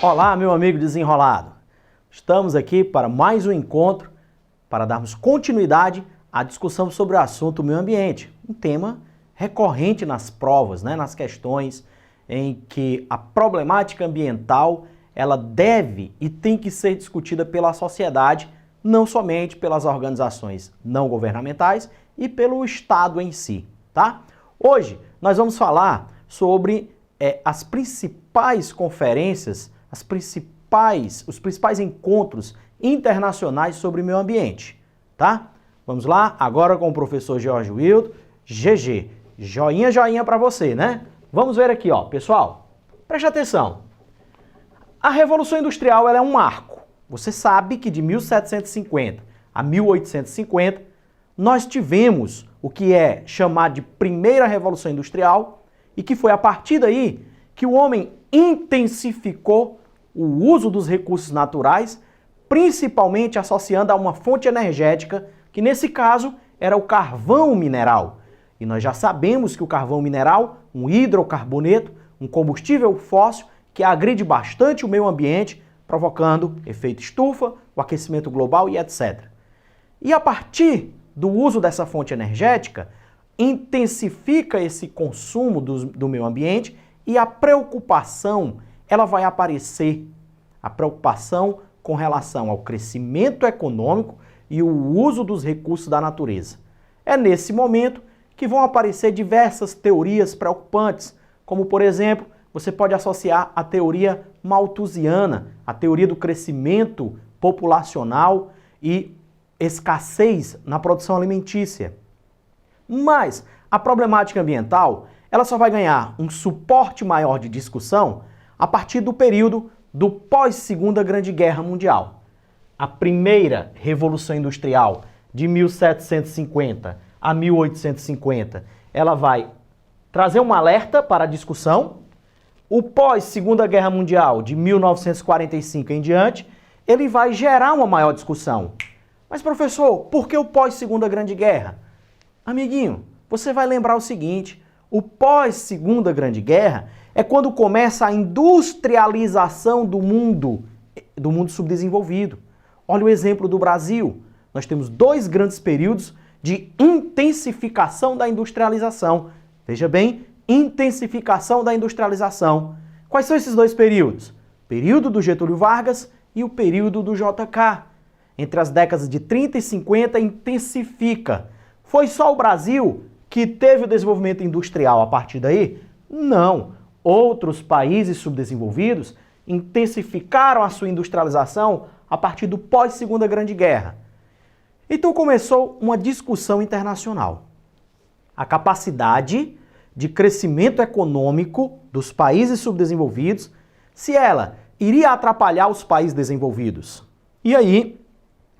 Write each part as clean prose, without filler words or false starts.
Olá, meu amigo desenrolado. Estamos aqui para mais um encontro para darmos continuidade à discussão sobre o assunto meio ambiente, um tema recorrente nas provas, nas questões em que a problemática ambiental ela deve e tem que ser discutida pela sociedade, não somente pelas organizações não governamentais e pelo Estado em si, tá? Hoje nós vamos falar sobre as principais conferências, os principais encontros internacionais sobre meio ambiente, tá? Vamos lá, agora com o professor Jorge Wildo, GG, joinha para você, né? Vamos ver aqui, ó, pessoal, preste atenção. A Revolução Industrial ela é um marco. Você sabe que de 1750 a 1850 nós tivemos o que é chamado de Primeira Revolução Industrial e que foi a partir daí que o homem intensificou o uso dos recursos naturais, principalmente associando a uma fonte energética, que nesse caso era o carvão mineral. E nós já sabemos que o carvão mineral, um hidrocarboneto, um combustível fóssil que agride bastante o meio ambiente, provocando efeito estufa, o aquecimento global e etc. E a partir do uso dessa fonte energética, intensifica esse consumo do meio ambiente e a preocupação ela vai aparecer, a preocupação com relação ao crescimento econômico e o uso dos recursos da natureza. É nesse momento que vão aparecer diversas teorias preocupantes, como por exemplo, você pode associar a teoria malthusiana, a teoria do crescimento populacional e escassez na produção alimentícia. Mas a problemática ambiental ela só vai ganhar um suporte maior de discussão a partir do período do pós-Segunda Grande Guerra Mundial. A primeira Revolução Industrial, de 1750 a 1850, ela vai trazer um alerta para a discussão. O pós-Segunda Guerra Mundial, de 1945 em diante, ele vai gerar uma maior discussão. Mas, professor, por que o pós-Segunda Grande Guerra? Amiguinho, você vai lembrar o seguinte, o pós-Segunda Grande Guerra é quando começa a industrialização do mundo subdesenvolvido. Olha o exemplo do Brasil. Nós temos dois grandes períodos de intensificação da industrialização. Veja bem, intensificação da industrialização. Quais são esses dois períodos? O período do Getúlio Vargas e o período do JK. Entre as décadas de 30 e 50 intensifica. Foi só o Brasil que teve o desenvolvimento industrial a partir daí? Não. Outros países subdesenvolvidos intensificaram a sua industrialização a partir do pós-Segunda Grande Guerra. Então começou uma discussão internacional. A capacidade de crescimento econômico dos países subdesenvolvidos, se ela iria atrapalhar os países desenvolvidos. E aí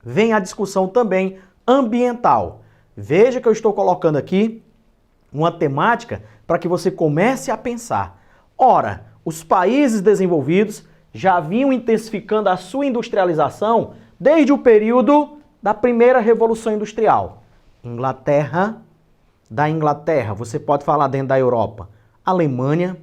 vem a discussão também ambiental. Veja que eu estou colocando aqui uma temática para que você comece a pensar. Ora, os países desenvolvidos já vinham intensificando a sua industrialização desde o período da Primeira Revolução Industrial. Da Inglaterra, você pode falar dentro da Europa, Alemanha,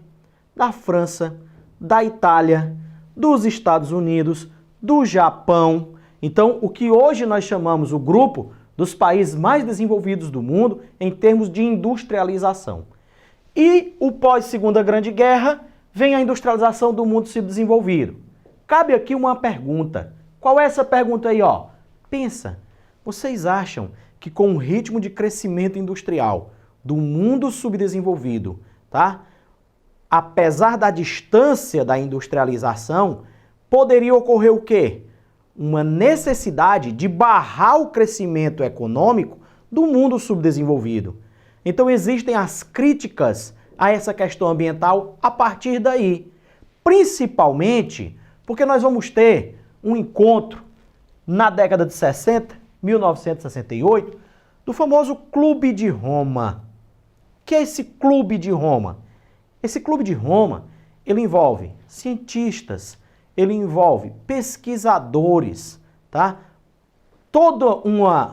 da França, da Itália, dos Estados Unidos, do Japão. Então, o que hoje nós chamamos o grupo dos países mais desenvolvidos do mundo em termos de industrialização. E o pós-Segunda Grande Guerra vem a industrialização do mundo subdesenvolvido. Cabe aqui uma pergunta. Qual é essa pergunta aí, ó? Pensa, vocês acham que com o ritmo de crescimento industrial do mundo subdesenvolvido, tá? Apesar da distância da industrialização, poderia ocorrer o quê? Uma necessidade de barrar o crescimento econômico do mundo subdesenvolvido. Então existem as críticas a essa questão ambiental a partir daí. Principalmente porque nós vamos ter um encontro na década de 60, 1968, do famoso Clube de Roma. O que é esse Clube de Roma? Esse Clube de Roma, ele envolve cientistas, ele envolve pesquisadores, tá?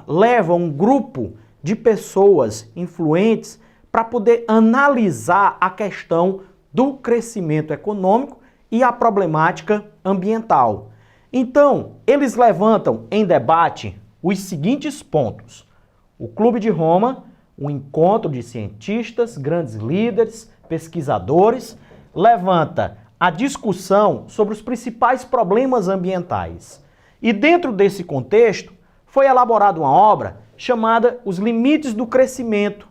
Leva um grupo de pessoas influentes para poder analisar a questão do crescimento econômico e a problemática ambiental. Então, eles levantam em debate os seguintes pontos. O Clube de Roma, um encontro de cientistas, grandes líderes, pesquisadores, levanta a discussão sobre os principais problemas ambientais. E dentro desse contexto, foi elaborada uma obra chamada Os Limites do Crescimento.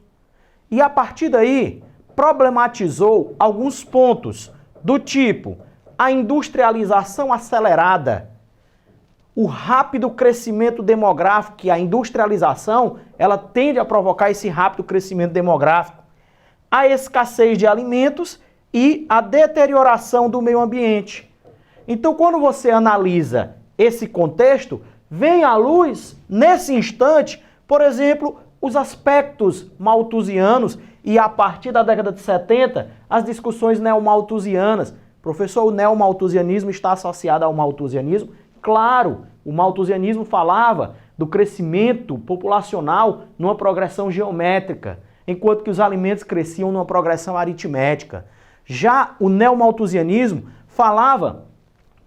E a partir daí, problematizou alguns pontos do tipo a industrialização acelerada, o rápido crescimento demográfico, que a industrialização ela tende a provocar esse rápido crescimento demográfico, a escassez de alimentos e a deterioração do meio ambiente. Então, quando você analisa esse contexto, vem à luz, nesse instante, por exemplo, os aspectos malthusianos e, a partir da década de 70, as discussões neomalthusianas. Professor, o neomalthusianismo está associado ao malthusianismo? Claro, o malthusianismo falava do crescimento populacional numa progressão geométrica, enquanto que os alimentos cresciam numa progressão aritmética. Já o neomalthusianismo falava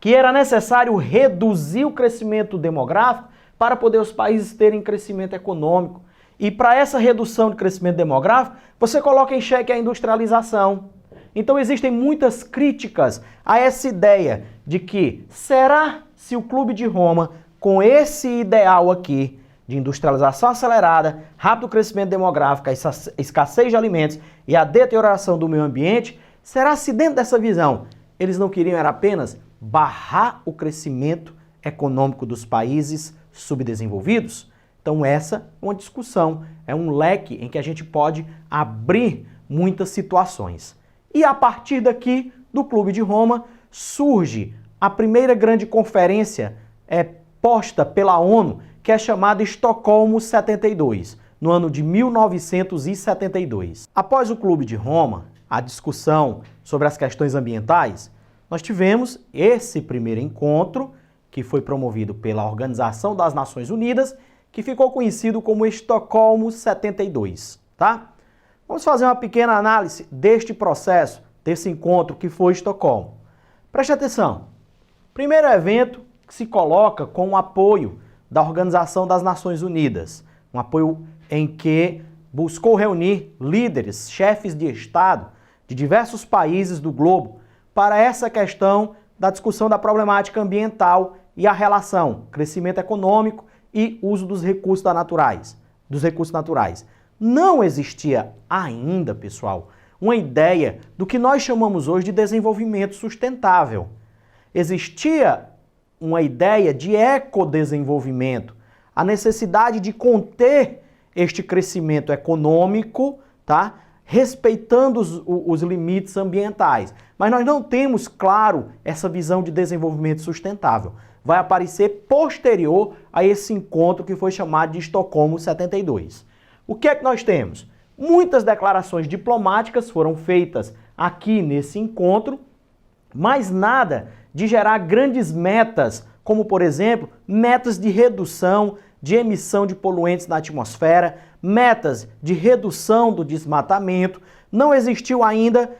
que era necessário reduzir o crescimento demográfico para poder os países terem crescimento econômico. E para essa redução de crescimento demográfico, você coloca em xeque a industrialização. Então existem muitas críticas a essa ideia de que será se o Clube de Roma, com esse ideal aqui de industrialização acelerada, rápido crescimento demográfico, a escassez de alimentos e a deterioração do meio ambiente, será se dentro dessa visão eles não queriam era apenas barrar o crescimento econômico dos países subdesenvolvidos? Então essa é uma discussão, é um leque em que a gente pode abrir muitas situações. E a partir daqui, do Clube de Roma, surge a primeira grande conferência posta pela ONU, que é chamada Estocolmo 72, no ano de 1972. Após o Clube de Roma, a discussão sobre as questões ambientais, nós tivemos esse primeiro encontro, que foi promovido pela Organização das Nações Unidas, que ficou conhecido como Estocolmo 72, tá? Vamos fazer uma pequena análise deste processo, desse encontro que foi Estocolmo. Preste atenção. Primeiro evento que se coloca com o apoio da Organização das Nações Unidas, um apoio em que buscou reunir líderes, chefes de Estado de diversos países do globo para essa questão da discussão da problemática ambiental e a relação crescimento econômico e uso dos recursos naturais. Não existia ainda, pessoal, uma ideia do que nós chamamos hoje de desenvolvimento sustentável. Existia uma ideia de ecodesenvolvimento, a necessidade de conter este crescimento econômico, tá? Respeitando os limites ambientais. Mas nós não temos, claro, essa visão de desenvolvimento sustentável. Vai aparecer posterior a esse encontro que foi chamado de Estocolmo 72. O que é que nós temos? Muitas declarações diplomáticas foram feitas aqui nesse encontro, mas nada de gerar grandes metas, como, por exemplo, metas de redução de emissão de poluentes na atmosfera, metas de redução do desmatamento. Não existiu ainda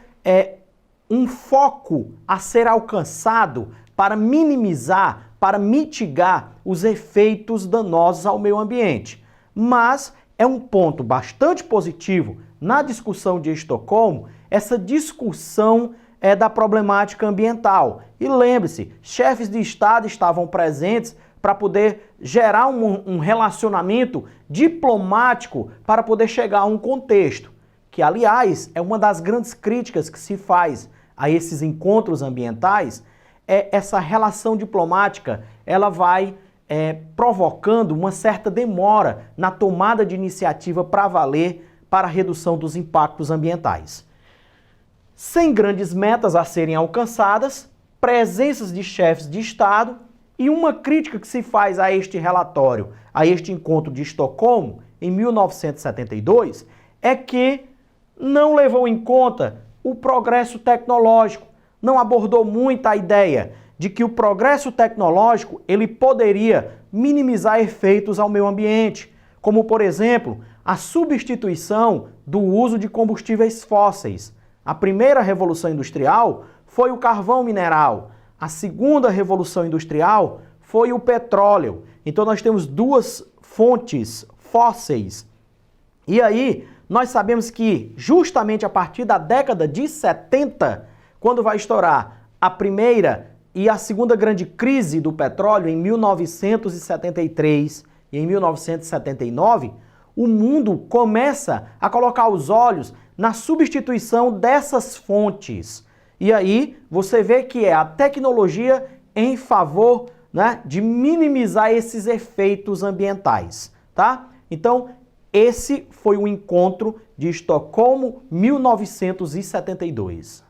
um foco a ser alcançado para minimizar, para mitigar os efeitos danosos ao meio ambiente. Mas é um ponto bastante positivo na discussão de Estocolmo, essa discussão da problemática ambiental. E lembre-se, chefes de Estado estavam presentes para poder gerar um relacionamento diplomático para poder chegar a um contexto, que, aliás, é uma das grandes críticas que se faz a esses encontros ambientais, essa relação diplomática, ela vai provocando uma certa demora na tomada de iniciativa para valer para a redução dos impactos ambientais. Sem grandes metas a serem alcançadas, presenças de chefes de Estado e uma crítica que se faz a este relatório, a este encontro de Estocolmo, em 1972, é que não levou em conta o progresso tecnológico, não abordou muito a ideia de que o progresso tecnológico ele poderia minimizar efeitos ao meio ambiente, como, por exemplo, a substituição do uso de combustíveis fósseis. A primeira revolução industrial foi o carvão mineral. A segunda revolução industrial foi o petróleo. Então nós temos duas fontes fósseis. E aí nós sabemos que justamente a partir da década de 70, quando vai estourar a primeira e a segunda grande crise do petróleo em 1973 e em 1979, o mundo começa a colocar os olhos na substituição dessas fontes. E aí você vê que é a tecnologia em favor, né, de minimizar esses efeitos ambientais, tá? Então, esse foi o encontro de Estocolmo 1972.